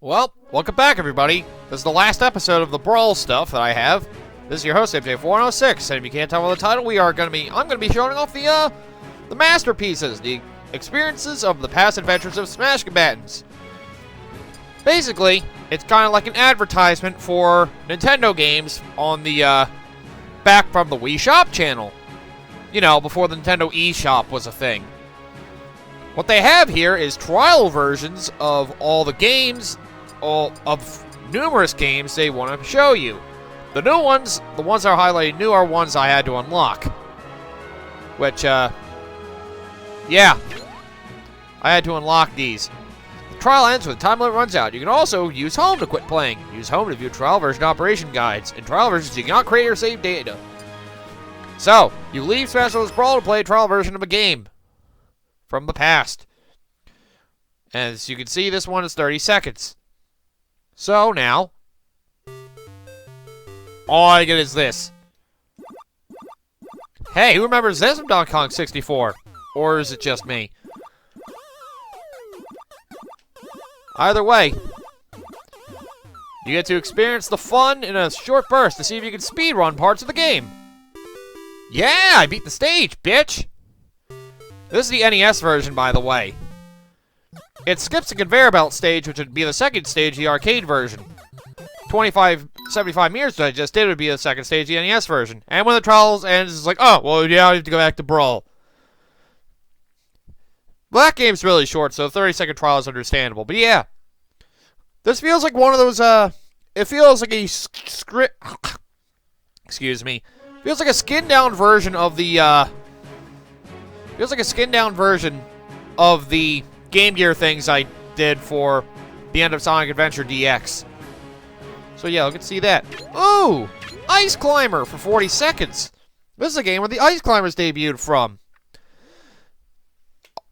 Well, welcome back, everybody. This is the last episode of the Brawl stuff that I have. This is your host, FJ406, and if you can't tell by the title, I'm gonna be showing off the masterpieces, the experiences of the past adventures of Smash combatants. Basically, it's kind of like an advertisement for Nintendo games on the back from the Wii Shop channel. You know, before the Nintendo eShop was a thing. What they have here is trial versions of all the games, of numerous games they want to show you. The new ones, the ones that are highlighted new, are ones I had to unlock. Which, yeah. I had to unlock these. The trial ends when the time limit runs out. You can also use Home to quit playing. Use Home to view trial version operation guides. In trial versions, you cannot create or save data. So, you leave Smash Bros. Brawl to play a trial version of a game from the past. As you can see, this one is 30 seconds. So, now, all I get is this. Hey, who remembers this from Donkey Kong 64? Or is it just me? Either way, you get to experience the fun in a short burst to see if you can speedrun parts of the game. Yeah, I beat the stage, bitch! This is the NES version, by the way. It skips the conveyor belt stage, which would be the second stage, the arcade version. 75 meters that I just did would be the second stage, the NES version. And when the trials ends, it's like, oh, well, yeah, I have to go back to Brawl. Well, that game's really short, so 30-second trial is understandable. But yeah, this feels like one of those, it feels like a script, excuse me, feels like a skinned-down version of the, feels like a skinned-down version of the Game Gear things I did for the end of Sonic Adventure DX. So yeah, you can see that. Ooh! Ice Climber for 40 seconds! This is a game where the Ice Climbers debuted from.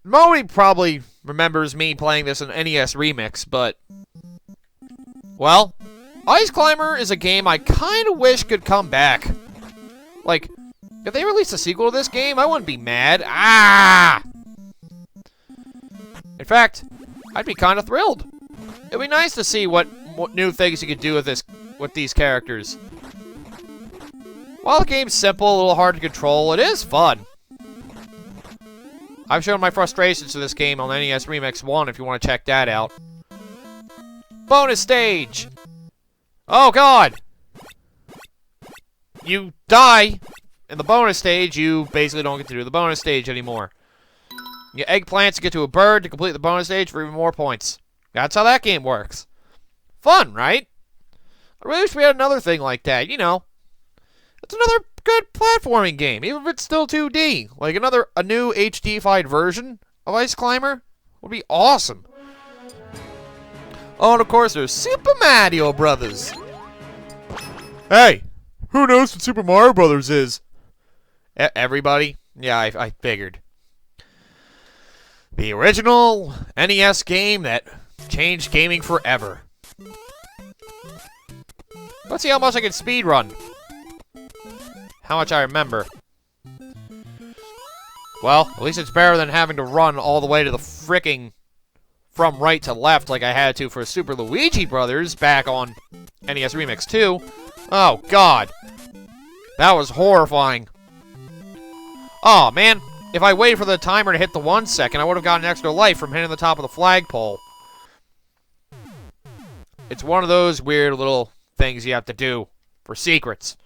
Nobody probably remembers me playing this in NES Remix, but... well, Ice Climber is a game I kind of wish could come back. Like, if they released a sequel to this game, I wouldn't be mad. Ah! In fact, I'd be kind of thrilled. It'd be nice to see what new things you could do with these characters. While the game's simple, a little hard to control, it is fun. I've shown my frustrations to this game on NES Remix 1 if you want to check that out. Bonus stage! Oh god! You die in the bonus stage, you basically don't get to do the bonus stage anymore. You get eggplants to get to a bird to complete the bonus stage for even more points. That's how that game works. Fun, right? I really wish we had another thing like that, you know. It's another good platforming game, even if it's still 2D. Like a new HD-fied version of Ice Climber would be awesome. Oh, and of course there's Super Mario Brothers. Hey, who knows what Super Mario Brothers is? Everybody? Yeah, I figured. The original NES game that changed gaming forever. Let's see how much I can speedrun. How much I remember. Well, at least it's better than having to run all the way to the fricking from right to left like I had to for Super Luigi Brothers back on NES Remix 2. Oh, God. That was horrifying. Oh, man. If I waited for the timer to hit the 1 second, I would have gotten an extra life from hitting the top of the flagpole. It's one of those weird little things you have to do for secrets.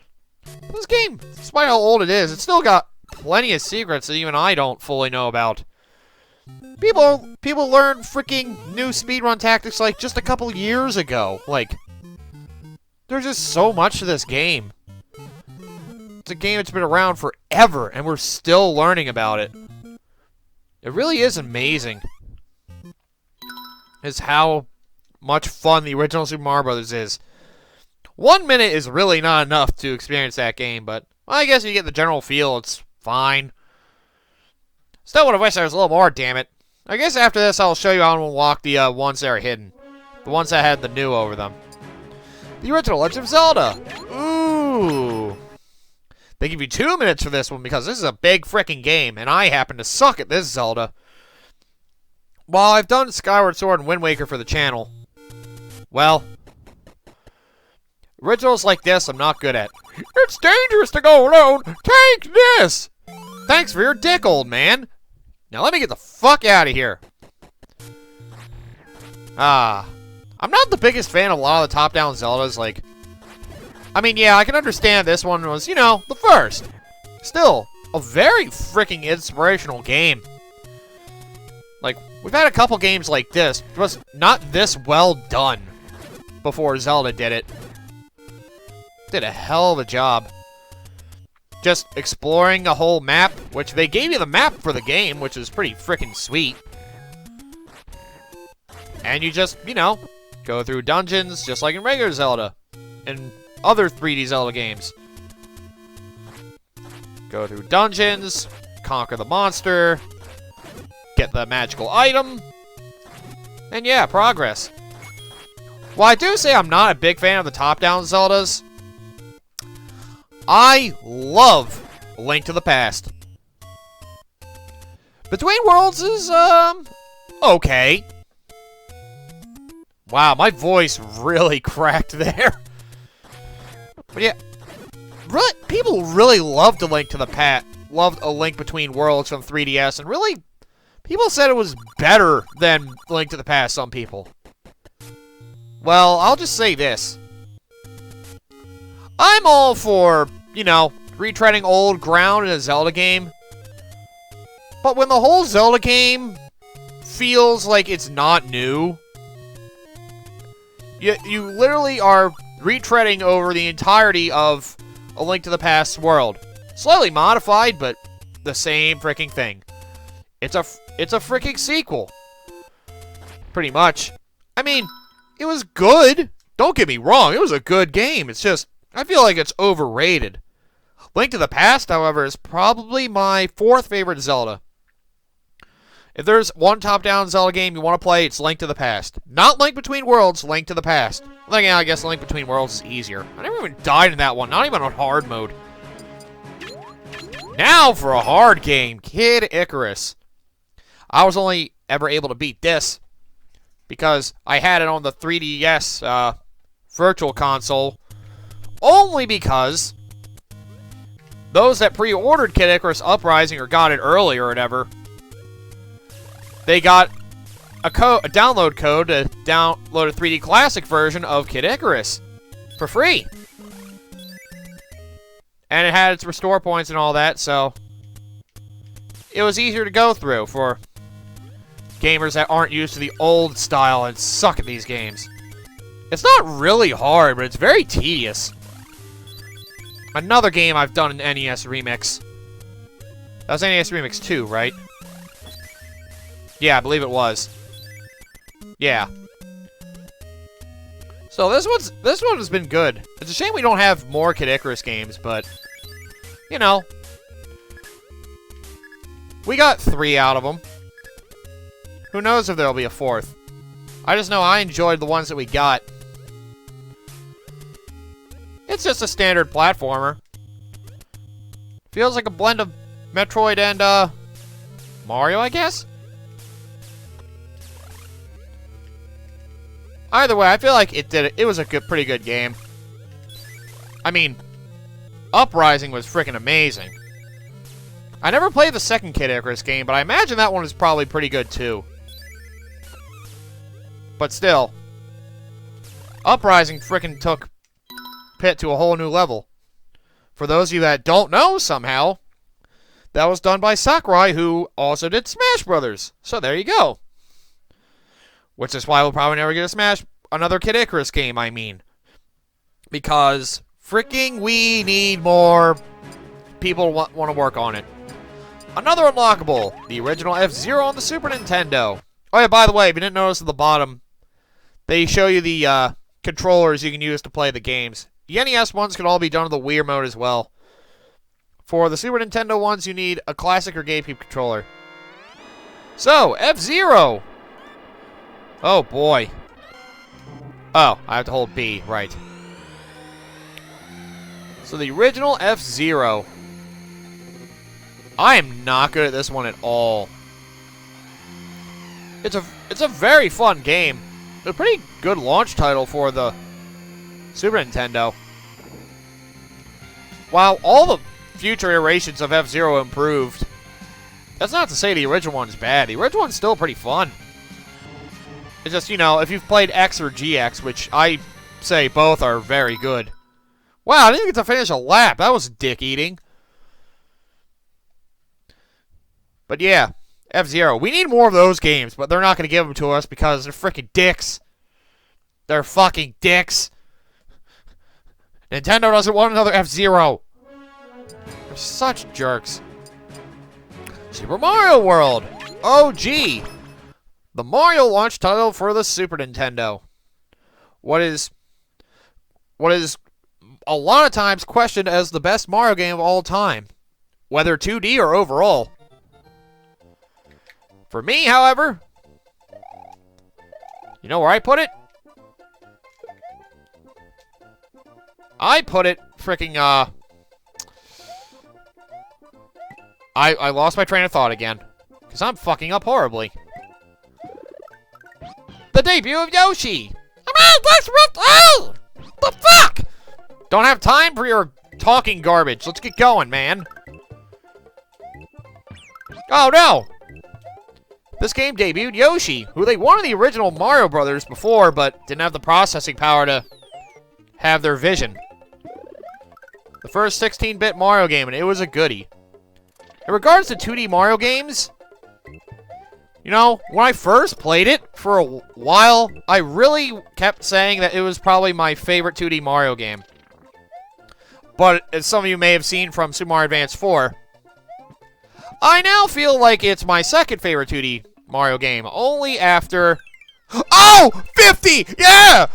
This game, despite how old it is, it's still got plenty of secrets that even I don't fully know about. People learned freaking new speedrun tactics like just a couple years ago. Like, there's just so much to this game. It's a game that's been around forever, and we're still learning about it. It really is amazing. Is how much fun the original Super Mario Bros. Is. 1 minute is really not enough to experience that game, but well, I guess if you get the general feel, it's fine. Still would have wished there was a little more, damn it. I guess after this, I'll show you how to unlock the ones that are hidden. The ones that had the new over them. The original Legend of Zelda. Ooh. They give you 2 minutes for this one because this is a big frickin' game, and I happen to suck at this Zelda. While I've done Skyward Sword and Wind Waker for the channel, Well, originals like this I'm not good at. It's dangerous to go alone. Take this. Thanks for your dick, old man. Now let me get the fuck out of here. I'm not the biggest fan of a lot of the top-down Zeldas, like... I mean, yeah, I can understand this one was, you know, the first. Still, a very freaking inspirational game. Like, we've had a couple games like this. It was not this well done before Zelda did it. Did a hell of a job. Just exploring a whole map, which they gave you the map for the game, which is pretty freaking sweet. And you just, you know, go through dungeons just like in regular Zelda and other 3D Zelda games. Go through dungeons, conquer the monster, get the magical item, and yeah, progress. While I do say I'm not a big fan of the top-down Zeldas, I love Link to the Past. Between Worlds is, okay. Wow, my voice really cracked there. But yeah, really, people really loved A Link to the Past. Loved A Link Between Worlds from 3DS, and really, people said it was better than Link to the Past, some people. Well, I'll just say this. I'm all for, you know, retreading old ground in a Zelda game. But when the whole Zelda game feels like it's not new, you literally are retreading over the entirety of A Link to the Past world. Slightly modified, but the same freaking thing. It's a freaking sequel. Pretty much. I mean, it was good. Don't get me wrong, it was a good game. It's just, I feel like it's overrated. Link to the Past, however, is probably my 4th favorite Zelda. If there's one top-down Zelda game you want to play, it's Link to the Past. Not Link Between Worlds, Link to the Past. Like, yeah, I guess Link Between Worlds is easier. I never even died in that one, not even on hard mode. Now for a hard game, Kid Icarus. I was only ever able to beat this because I had it on the 3DS Virtual Console, only because those that pre-ordered Kid Icarus Uprising or got it early or whatever, they got a download code to download a 3D Classic version of Kid Icarus for free. And it had its restore points and all that, so it was easier to go through for gamers that aren't used to the old style and suck at these games. It's not really hard, but it's very tedious. Another game I've done an NES Remix. That was NES Remix 2, right? Yeah, I believe it was. Yeah. So this one has been good. It's a shame we don't have more Kid Icarus games, but you know, we got 3 out of them. Who knows if there'll be a 4th? I just know I enjoyed the ones that we got. It's just a standard platformer. Feels like a blend of Metroid and Mario, I guess? Either way, I feel like it was a pretty good game. I mean, Uprising was freaking amazing. I never played the second Kid Icarus game, but I imagine that one is probably pretty good too. But still, Uprising freaking took Pit to a whole new level. For those of you that don't know somehow, that was done by Sakurai, who also did Smash Brothers. So there you go. Which is why we'll probably never get another Kid Icarus game, I mean. Because freaking we need more people want to work on it. Another unlockable, the original FZero on the Super Nintendo. Oh yeah, by the way, if you didn't notice at the bottom, they show you the controllers you can use to play the games. The NES ones can all be done with the Wii Remote as well. For the Super Nintendo ones, you need a classic or GameCube controller. So, FZero! Oh boy. Oh, I have to hold B, right. So the original FZero. I am not good at this one at all. It's a very fun game. a pretty good launch title for the Super Nintendo. While all the future iterations of F-Zero improved, that's not to say the original one's bad. The original one's still pretty fun. It's just, you know, if you've played X or GX, which I say both are very good. Wow, I didn't get to finish a lap. That was dick eating. But yeah, F-Zero. We need more of those games, but they're not going to give them to us because they're freaking dicks. They're fucking dicks. Nintendo doesn't want another F-Zero. They're such jerks. Super Mario World. OG. The Mario launch title for the Super Nintendo. What is a lot of times questioned as the best Mario game of all time, whether 2D or overall. For me, however, you know where I put it? I put it freaking, I lost my train of thought again, because I'm fucking up horribly. The debut of Yoshi! Oh! The fuck! Don't have time for your talking garbage. Let's get going, man. Oh, no! This game debuted Yoshi, who they wanted the original Mario Brothers before, but didn't have the processing power to have their vision. The first 16-bit Mario game, and it was a goodie. In regards to 2D Mario games, you know, when I first played it for a while, I really kept saying that it was probably my favorite 2D Mario game. But as some of you may have seen from Super Mario Advance 4, I now feel like it's my second favorite 2D Mario game, only after... Oh! 50! Yeah!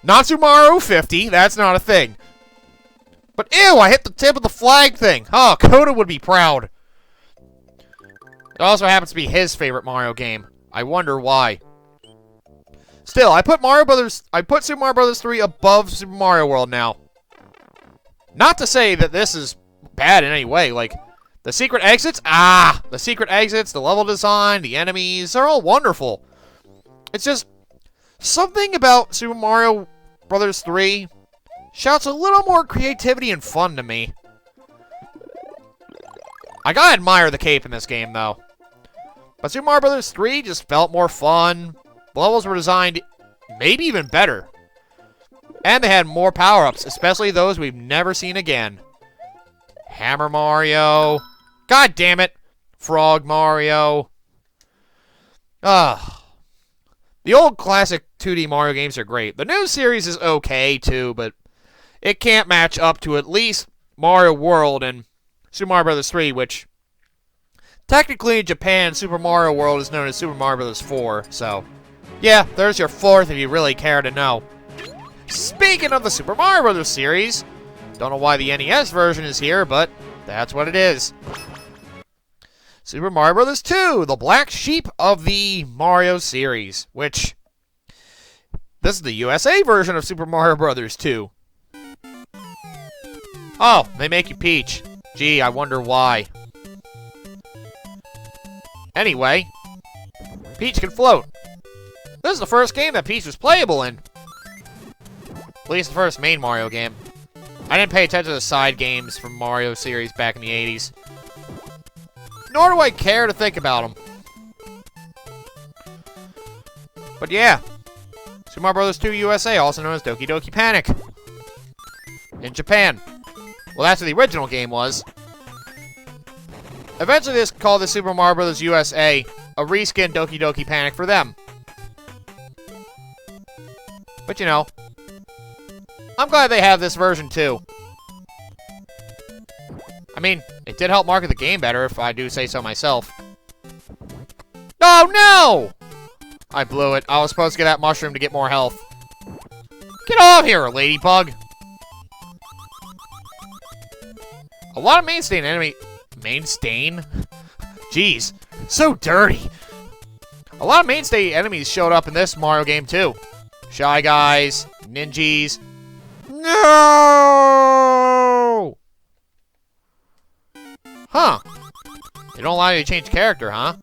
Not Super Mario 50, that's not a thing. But ew, I hit the tip of the flag thing. Oh, Coda would be proud. It also happens to be his favorite Mario game. I wonder why. Still, I put Super Mario Bros. 3 above Super Mario World now. Not to say that this is bad in any way. Like, the secret exits, the secret exits, the level design, the enemies, they're all wonderful. It's just something about Super Mario Bros. 3 shouts a little more creativity and fun to me. I gotta admire the cape in this game, though. But Super Mario Bros. 3 just felt more fun. The levels were designed maybe even better. And they had more power-ups, especially those we've never seen again. Hammer Mario. God damn it. Frog Mario. The old classic 2D Mario games are great. The new series is okay, too, but it can't match up to at least Mario World and Super Mario Bros. 3, which... technically, in Japan, Super Mario World is known as Super Mario Bros. 4, so... yeah, there's your fourth if you really care to know. Speaking of the Super Mario Bros. Series, don't know why the NES version is here, but that's what it is. Super Mario Bros. 2, the black sheep of the Mario series, which... this is the USA version of Super Mario Bros. 2. Oh, they make you Peach. Gee, I wonder why. Anyway, Peach can float. This is the first game that Peach was playable in. At least the first main Mario game. I didn't pay attention to the side games from Mario series back in the 80s. Nor do I care to think about them. But yeah, Super Mario Bros. 2 USA, also known as Doki Doki Panic. In Japan. Well, that's what the original game was. Eventually, they called the Super Mario Bros. USA a reskin Doki Doki Panic for them. But you know, I'm glad they have this version too. I mean, it did help market the game better, if I do say so myself. Oh no! I blew it. I was supposed to get that mushroom to get more health. Get off here, ladybug! A lot of mainstay enemy... mainstain? Jeez, so dirty. A lot of mainstay enemies showed up in this Mario game too. Shy Guys, Ninjas. No! Huh. They don't allow you to change character, huh?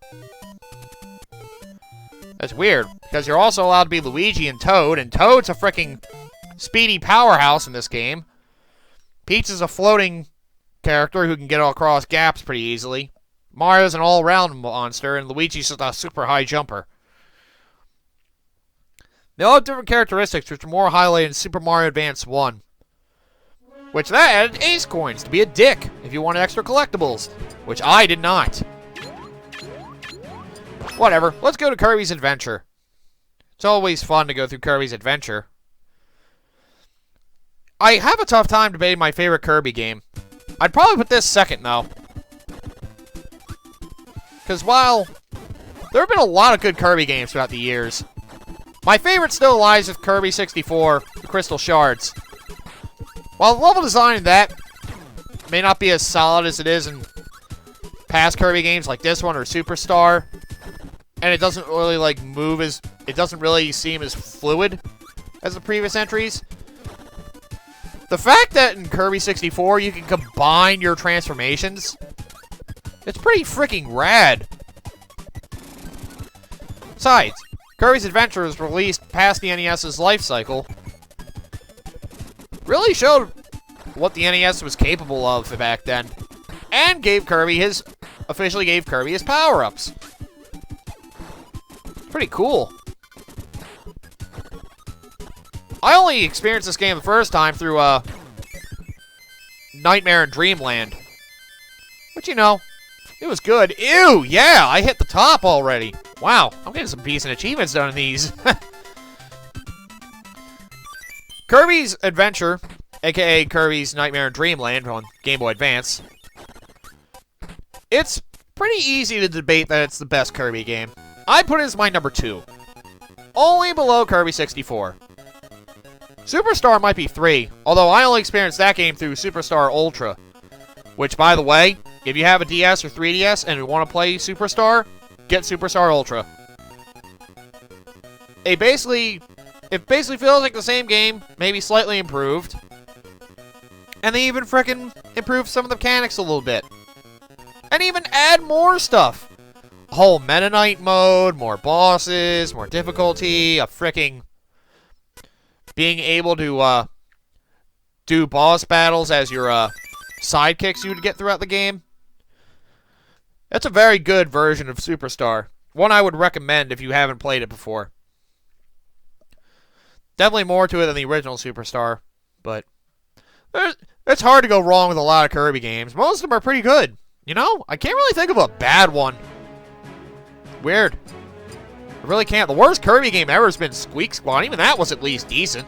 That's weird, because you're also allowed to be Luigi and Toad's a freaking speedy powerhouse in this game. Peach is a floating character who can get across gaps pretty easily. Mario's an all-around monster, and Luigi's just a super high jumper. They all have different characteristics, which are more highlighted in Super Mario Advance 1. Which that added Ace Coins to be a dick if you wanted extra collectibles, which I did not. Whatever, let's go to Kirby's Adventure. It's always fun to go through Kirby's Adventure. I have a tough time debating my favorite Kirby game. I'd probably put this second, though. Because while there have been a lot of good Kirby games throughout the years, my favorite still lies with Kirby 64, the Crystal Shards. While the level design in that may not be as solid as it is in past Kirby games like this one or Superstar, and it doesn't really like move as, it doesn't really seem as fluid as the previous entries. The fact that in Kirby 64 you can combine your transformations, it's pretty freaking rad. Besides, Kirby's Adventure was released past the NES's life cycle. Really showed what the NES was capable of back then. And officially gave Kirby his power-ups. Pretty cool. I only experienced this game the first time through, Nightmare in Dreamland. But, you know, it was good. Ew, yeah, I hit the top already. Wow, I'm getting some decent achievements done in these. Kirby's Adventure, aka Kirby's Nightmare in Dreamland on Game Boy Advance. It's pretty easy to debate that it's the best Kirby game. I put it as my number 2. Only below Kirby 64. Superstar might be 3, although I only experienced that game through Superstar Ultra. Which, by the way, if you have a DS or 3DS and you want to play Superstar, get Superstar Ultra. It basically feels like the same game, maybe slightly improved. And they even frickin' improved some of the mechanics a little bit. And even add more stuff. A whole Meta Knight mode, more bosses, more difficulty, a frickin' being able to do boss battles as your sidekicks you would get throughout the game. That's a very good version of Superstar. One I would recommend if you haven't played it before. Definitely more to it than the original Superstar, but it's hard to go wrong with a lot of Kirby games. Most of them are pretty good. You know, I can't really think of a bad one. Weird. I really can't. The worst Kirby game ever has been Squeak Squad. Even that was at least decent.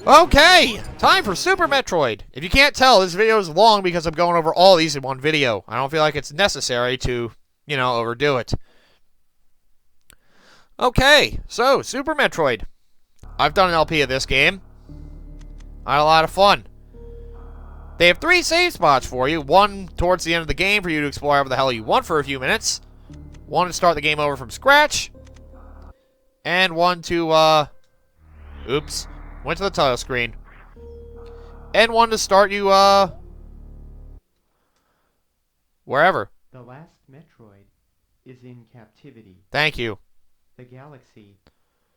Okay, time for Super Metroid. If you can't tell, this video is long because I'm going over all these in one video. I don't feel like it's necessary to, you know, overdo it. Okay, so Super Metroid. I've done an LP of this game. I had a lot of fun. They have 3 save spots for you. One towards the end of the game for you to explore whatever the hell you want for a few minutes. One to start the game over from scratch. And one to, oops. Went to the title screen. And one to start you, wherever. The last Metroid is in captivity. Thank you. The galaxy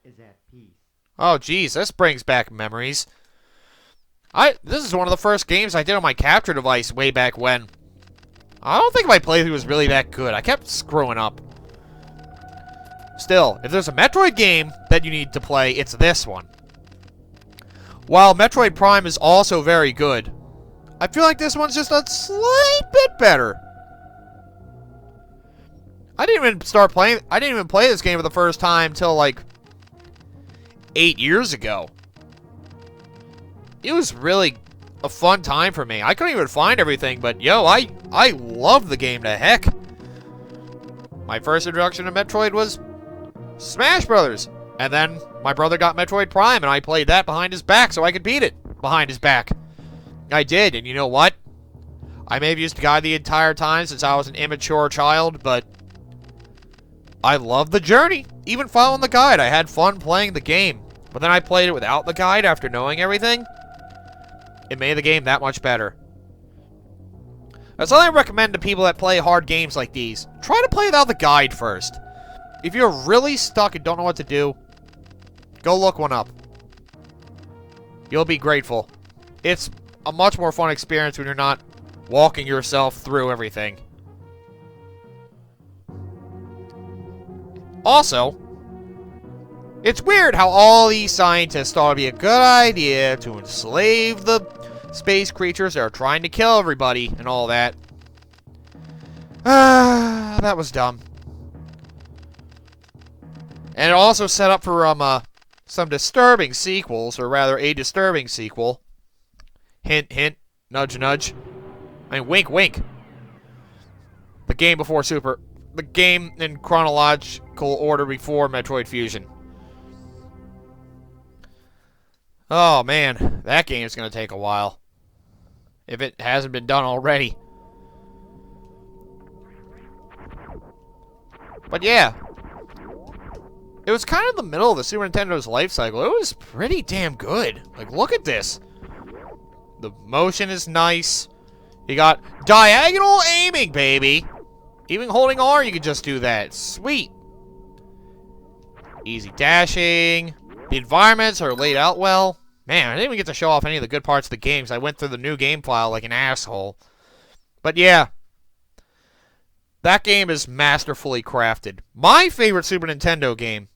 is at peace. Oh, geez, this brings back memories. This is one of the first games I did on my capture device way back when. I don't think my playthrough was really that good. I kept screwing up. Still, if there's a Metroid game that you need to play, it's this one. While Metroid Prime is also very good, I feel like this one's just a slight bit better. I didn't even play this game for the first time till like 8 years ago. It was really a fun time for me. I couldn't even find everything, but yo, I love the game to heck. My first introduction to Metroid was Smash Brothers. And then my brother got Metroid Prime, and I played that behind his back so I could beat it behind his back. I did, and you know what? I may have used the guide the entire time since I was an immature child, but I loved the journey. Even following the guide, I had fun playing the game. But then I played it without the guide after knowing everything. It made the game that much better. That's all I recommend to people that play hard games like these. Try to play without the guide first. if you're really stuck and don't know what to do, go look one up. You'll be grateful. It's a much more fun experience when you're not walking yourself through everything. Also, it's weird how all these scientists thought it'd be a good idea to enslave the space creatures that are trying to kill everybody and all that. That was dumb. And it also set up for some disturbing sequels, or rather a disturbing sequel. Hint, hint, nudge, nudge. I mean, wink, wink. The game before the game in chronological order before Metroid Fusion. Oh man, that game is going to take a while. If it hasn't been done already. But yeah. It was kind of the middle of the Super Nintendo's life cycle. It was pretty damn good. Like, look at this. The motion is nice. You got diagonal aiming, baby. Even holding R, you can just do that. Sweet. Easy dashing. The environments are laid out well. Man, I didn't even get to show off any of the good parts of the games. I went through the new game file like an asshole. But yeah. That game is masterfully crafted. My favorite Super Nintendo game.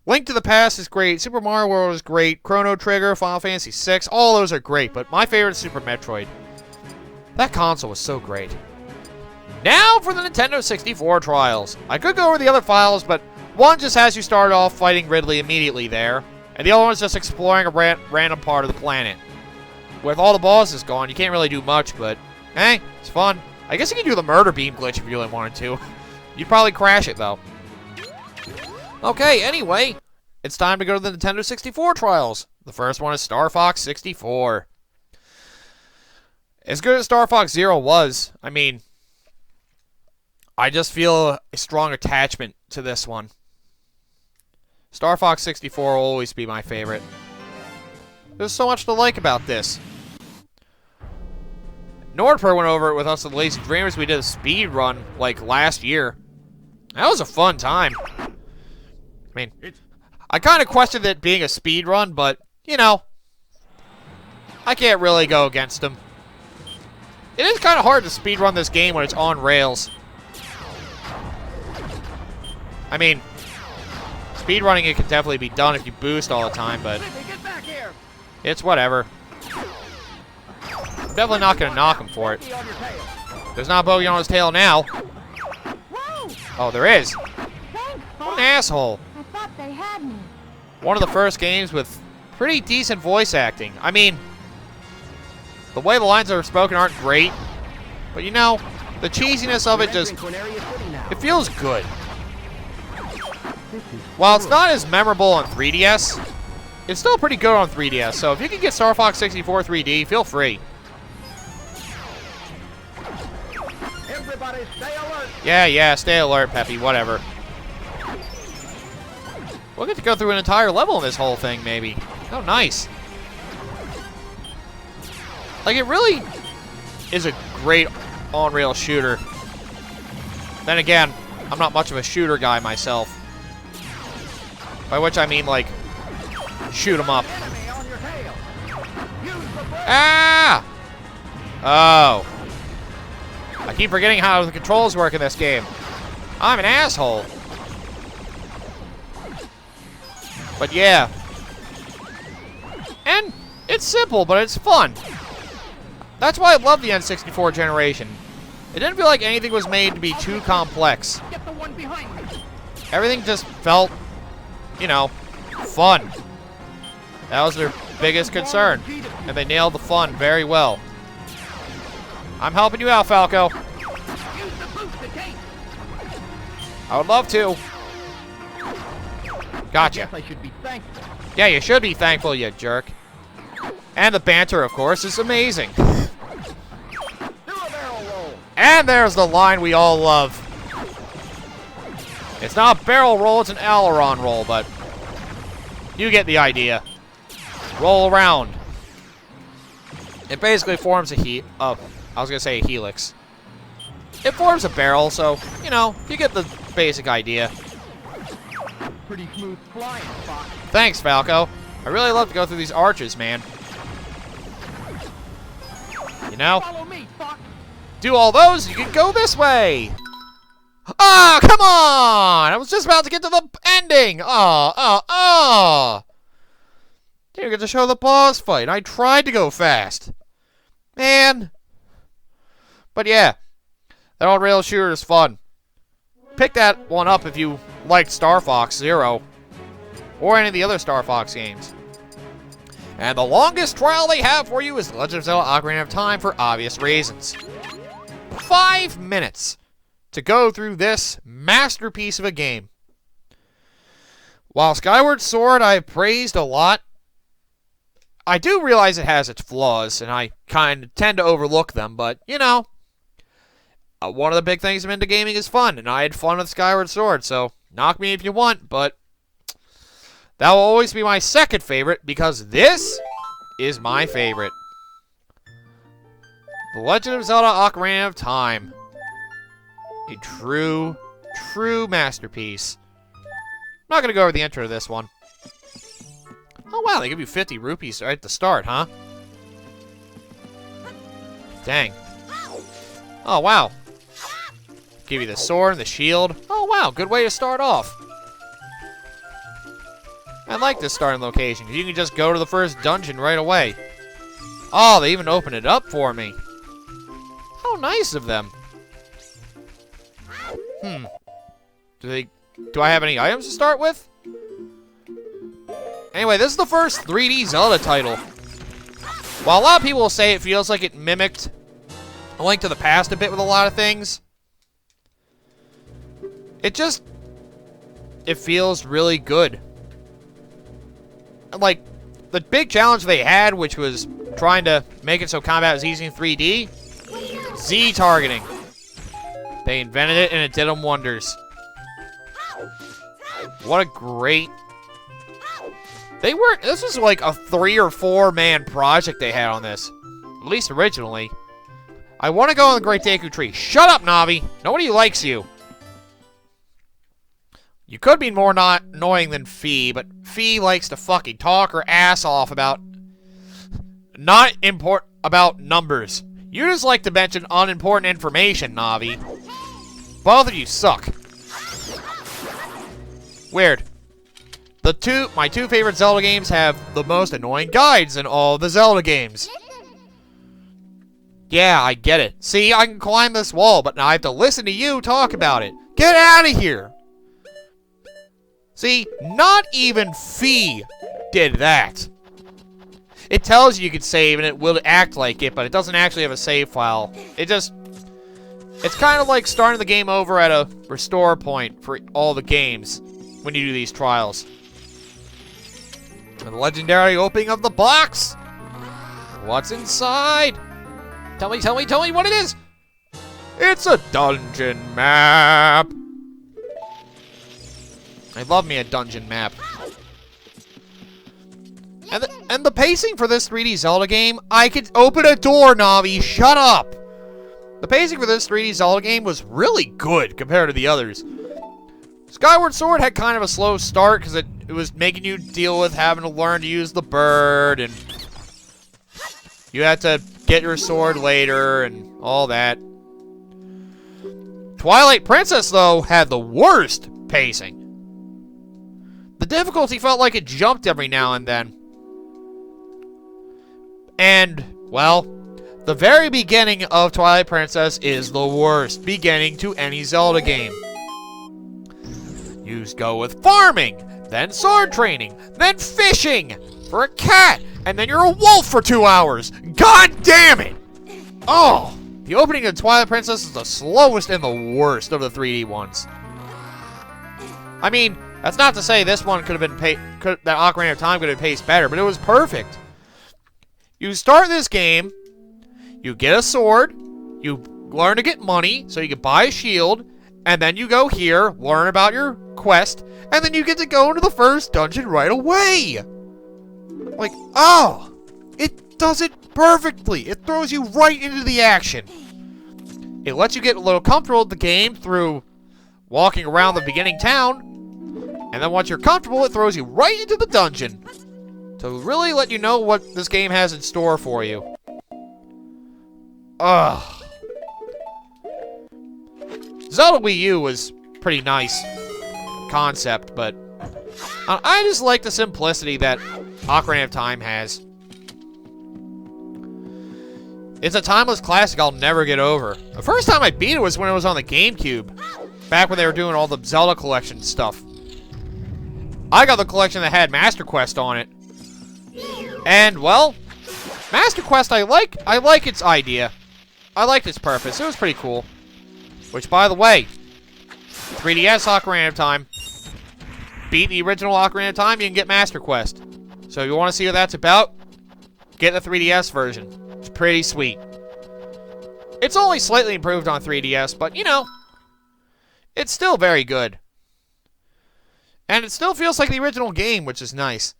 Link to the Past is great. Super Mario World is great. Chrono Trigger, Final Fantasy VI, all those are great. But my favorite is Super Metroid. That console was so great. Now for the Nintendo 64 trials. I could go over the other files, but one just has you start off fighting Ridley immediately there. And the other one's just exploring a random part of the planet. With all the bosses gone, you can't really do much, but hey, it's fun. I guess you can do the murder beam glitch if you really wanted to. You'd probably crash it, though. Okay, anyway, it's time to go to the Nintendo 64 trials. The first one is Star Fox 64. As good as Star Fox Zero was, I mean, I just feel a strong attachment to this one. Star Fox 64 will always be my favorite. There's so much to like about this. Nordper went over it with us at Lazy Dreamers. We did a speed run like last year. That was a fun time. I mean, I kind of questioned it being a speed run, but, you know, I can't really go against them. It is kind of hard to speed run this game when it's on rails. I mean, speed running it can definitely be done if you boost all the time, but it's whatever. I'm definitely not going to knock him for it. There's not a bogey on his tail now. Oh, there is. What an asshole. I thought they had me. One of the first games with pretty decent voice acting. I mean, the way the lines are spoken aren't great, but you know, the cheesiness of it just, it feels good. While it's not as memorable on 3DS, it's still pretty good on 3DS, so if you can get Star Fox 64 3D, feel free. Everybody stay alert. Yeah, stay alert, Peppy, whatever. We'll get to go through an entire level in this whole thing, maybe. Oh, nice. Like, it really is a great on-rail shooter. Then again, I'm not much of a shooter guy myself. By which I mean, like, shoot 'em up. Ah! Oh. I keep forgetting how the controls work in this game. I'm an asshole. But yeah. And it's simple, but it's fun. That's why I love the N64 generation. It didn't feel like anything was made to be too complex. Get the one behind me. Everything just felt, you know, fun. That was their biggest concern. And they nailed the fun very well. I'm helping you out, Falco. Use the booster gate. I would love to. Gotcha. Yes, I should be thankful. Yeah, you should be thankful, you jerk. And the banter, of course, is amazing. Do a barrel roll. And there's the line we all love. It's not a barrel roll, it's an aileron roll, but you get the idea. Roll around. It basically forms a I was going to say a helix. It forms a barrel, so, you know, you get the basic idea. pretty smooth flying, Fox. Thanks, Falco. I really love to go through these arches, man. You know? Follow me, Fox. Do all those, you can go this way! Ah, come on! I was just about to get to the ending! Didn't get to show the boss fight. I tried to go fast. Man. But yeah, that on-rail shooter is fun. Pick that one up if you liked Star Fox Zero. Or any of the other Star Fox games. And the longest trial they have for you is Legend of Zelda Ocarina of Time for obvious reasons. 5 minutes to go through this masterpiece of a game. While Skyward Sword I've praised a lot, I do realize it has its flaws, and I kind of tend to overlook them, but, you know, one of the big things I'm into gaming is fun, and I had fun with Skyward Sword, so knock me if you want, but that will always be my second favorite, because this is my favorite. The Legend of Zelda Ocarina of Time. A true, true masterpiece. I'm not going to go over the intro to this one. Oh, wow, they give you 50 rupees right at the start, huh? Dang. Oh, wow. Give you the sword and the shield. Oh, wow, good way to start off. I like this starting location, because you can just go to the first dungeon right away. Oh, they even opened it up for me. How nice of them. Do I have any items to start with? Anyway, this is the first 3D Zelda title. While a lot of people will say it feels like it mimicked A Link to the Past a bit with a lot of things, it feels really good. Like, the big challenge they had, which was trying to make it so combat was easy in 3D, Z targeting. They invented it and it did them wonders. What a great... This was like a 3 or 4 man project they had on this. At least originally. I want to go on the Great Deku Tree. Shut up, Navi! Nobody likes you. You could be more not annoying than Fee, but Fee likes to fucking talk her ass off about about numbers. You just like to mention unimportant information, Navi. Both of you suck. Weird. My two favorite Zelda games have the most annoying guides in all the Zelda games. Yeah, I get it. See, I can climb this wall, but now I have to listen to you talk about it. Get out of here! See, not even Fee did that. It tells you can save and it will act like it, but it doesn't actually have a save file. It's kind of like starting the game over at a restore point for all the games when you do these trials. The legendary opening of the box. What's inside? Tell me what it is. It's a dungeon map. I love me a dungeon map. And the pacing for this 3D Zelda game, I could open a door, Navi, shut up! The pacing for this 3D Zelda game was really good compared to the others. Skyward Sword had kind of a slow start because it was making you deal with having to learn to use the bird, and you had to get your sword later and all that. Twilight Princess, though, had the worst pacing. The difficulty felt like it jumped every now and then. And, well, the very beginning of Twilight Princess is the worst beginning to any Zelda game. You go with farming, then sword training, then fishing for a cat, and then you're a wolf for 2 hours. God damn it! Oh, the opening of Twilight Princess is the slowest and the worst of the 3D ones. I mean, that's not to say this one could have been that Ocarina of Time could have paced better, but it was perfect. You start this game, you get a sword, you learn to get money so you can buy a shield, and then you go here, learn about your quest, and then you get to go into the first dungeon right away. Like, oh, it does it perfectly. It throws you right into the action. It lets you get a little comfortable with the game through walking around the beginning town, And then once you're comfortable, it throws you right into the dungeon to really let you know what this game has in store for you. Ugh. Zelda Wii U was pretty nice concept, but I just like the simplicity that Ocarina of Time has. It's a timeless classic I'll never get over. The first time I beat it was when it was on the GameCube, back when they were doing all the Zelda collection stuff. I got the collection that had Master Quest on it. And, well, Master Quest, I like its idea. I liked its purpose. It was pretty cool. Which, by the way, 3DS Ocarina of Time. Beat the original Ocarina of Time, you can get Master Quest. So if you want to see what that's about, get the 3DS version. It's pretty sweet. It's only slightly improved on 3DS, but, you know, it's still very good. And it still feels like the original game, which is nice.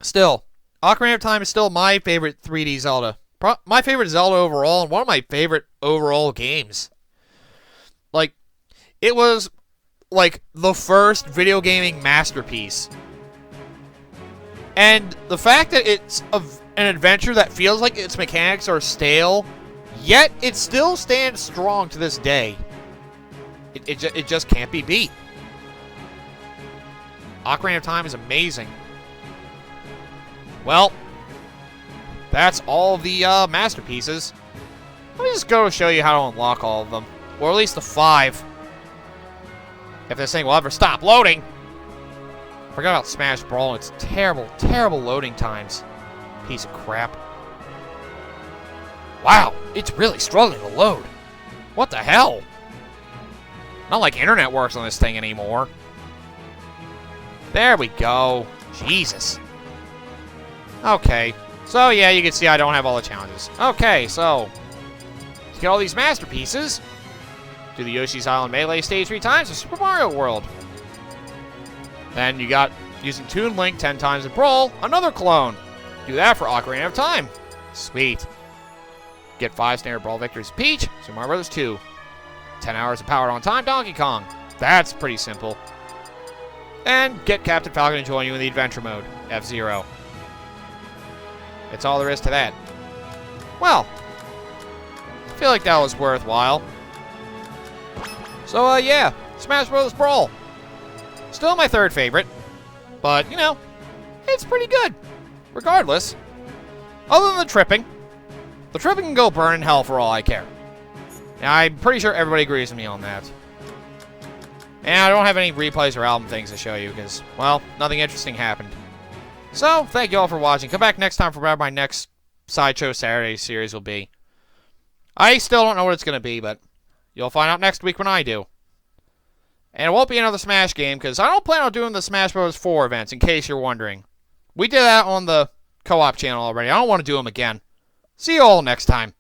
Still, Ocarina of Time is still my favorite 3D Zelda. My favorite Zelda overall, and one of my favorite overall games. Like, it was, like, the first video gaming masterpiece. And the fact that it's an adventure that feels like its mechanics are stale, yet it still stands strong to this day. It just can't be beat. Ocarina of Time is amazing. Well, that's all the masterpieces. Let me just go show you how to unlock all of them. Or at least the 5. If this thing will ever stop loading. Forgot about Smash Brawl. It's terrible, terrible loading times. Piece of crap. Wow, it's really struggling to load. What the hell? Not like internet works on this thing anymore. There we go. Jesus. Okay. So, yeah, you can see I don't have all the challenges. Okay, so to get all these masterpieces, do the Yoshi's Island Melee stage 3 times in Super Mario World. Then you got using Toon Link 10 times in Brawl, another clone. Do that for Ocarina of Time. Sweet. Get 5 standard Brawl victories Peach, Super Mario Bros. 2. 10 hours of Powered on Time, Donkey Kong. That's pretty simple. And get Captain Falcon to join you in the adventure mode, FZero. That's all there is to that. Well, I feel like that was worthwhile. So, yeah, Smash Bros. Brawl. Still my third favorite, but, you know, it's pretty good, regardless. Other than the tripping. The tripping can go burn in hell for all I care. Now, I'm pretty sure everybody agrees with me on that. And I don't have any replays or album things to show you, because, well, nothing interesting happened. So, thank you all for watching. Come back next time for whatever my next Sideshow Saturday series will be. I still don't know what it's going to be, but you'll find out next week when I do. And it won't be another Smash game, because I don't plan on doing the Smash Bros. 4 events, in case you're wondering. We did that on the co-op channel already. I don't want to do them again. See you all next time.